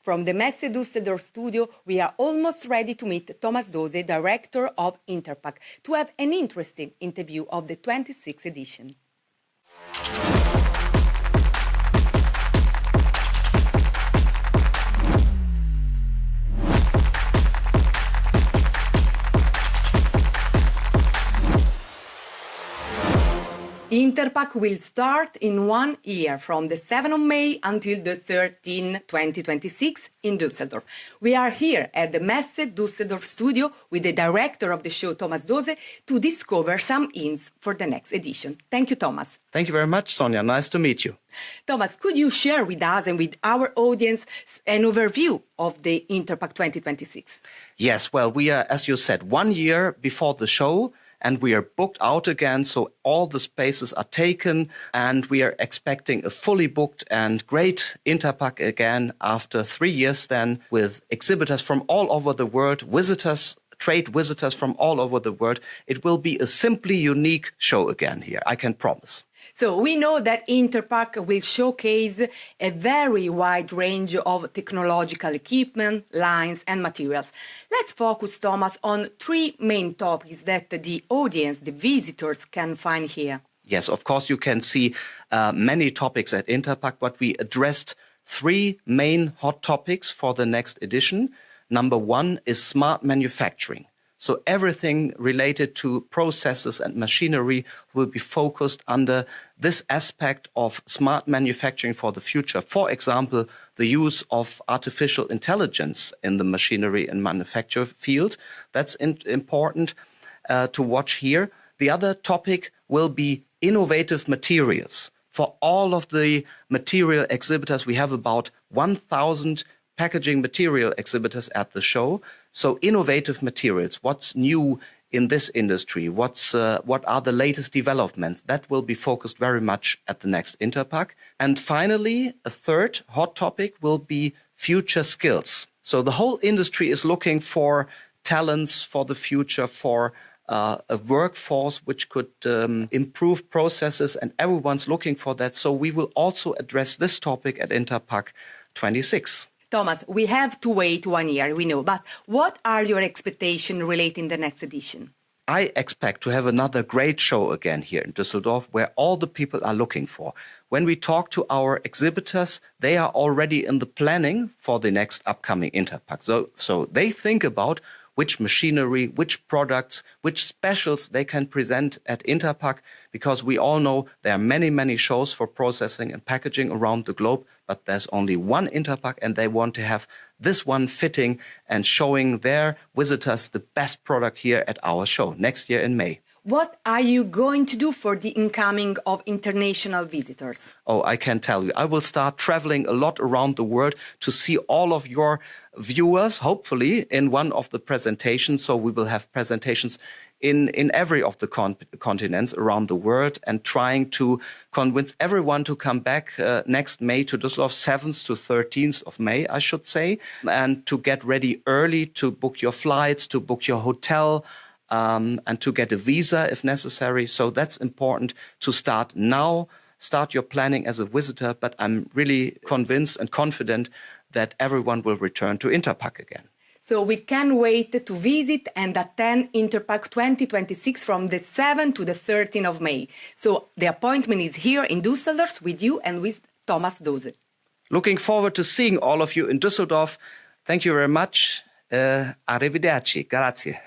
From the Messe Düsseldorf studio, we are almost ready to meet Thomas Dohse, director of Interpack, to have an interesting interview of the 26th edition. Interpack will start in 1 year, from the 7th of May until the 13th, 2026, in Düsseldorf. We are here at the Messe Düsseldorf studio with the director of the show, Thomas Dohse, to discover some hints for the next edition. Thank you, Thomas. Thank you very much, Sonia. Nice to meet you. Thomas, could you share with us and with our audience an overview of the Interpack 2026? Yes, well, we are, as you said, 1 year before the show, and we are booked out again, so all the spaces are taken, and we are expecting a fully booked and great Interpack again after 3 years then, with exhibitors from all over the world, visitors, trade visitors from all over the world. It will be a simply unique show again here, I can promise. So we know that Interpack will showcase a very wide range of technological equipment, lines and materials. Let's focus, Thomas, on 3 main topics that the audience, the visitors, can find here. Yes, of course, you can see many topics at Interpack, but we addressed 3 main hot topics for the next edition. Number 1 is smart manufacturing. So everything related to processes and machinery will be focused under this aspect of smart manufacturing for the future. For example, the use of artificial intelligence in the machinery and manufacture field. That's important to watch here. The other topic will be innovative materials. For all of the material exhibitors, we have about 1,000 packaging material exhibitors at the show. So innovative materials, what's new in this industry, what are the latest developments, that will be focused very much at the next Interpack. And finally, a third hot topic will be future skills. So the whole industry is looking for talents for the future, for a workforce which could improve processes, and everyone's looking for that. So we will also address this topic at Interpack 26. Thomas, we have to wait 1 year, we know, but what are your expectations relating the next edition? I expect to have another great show again here in Düsseldorf, where all the people are looking for. When we talk to our exhibitors, they are already in the planning for the next upcoming Interpack. So they think about which machinery, which products, which specials they can present at Interpack, because we all know there are many, many shows for processing and packaging around the globe, but there's only one Interpack, and they want to have this one fitting and showing their visitors the best product here at our show next year in May. What are you going to do for the incoming of international visitors? Oh, I can tell you, I will start traveling a lot around the world to see all of your viewers, hopefully, in one of the presentations. So we will have presentations in every of the continents around the world, and trying to convince everyone to come back next May to Düsseldorf, 7th to 13th of May, I should say, and to get ready early to book your flights, to book your hotel, and to get a visa if necessary. So that's important to start now, start your planning as a visitor, but I'm really convinced and confident that everyone will return to Interpack again. So we can wait to visit and attend Interpack 2026 from the 7th to the 13th of May. So the appointment is here in Düsseldorf with you and with Thomas Dohse. Looking forward to seeing all of you in Düsseldorf. Thank you very much. Arrivederci. Grazie.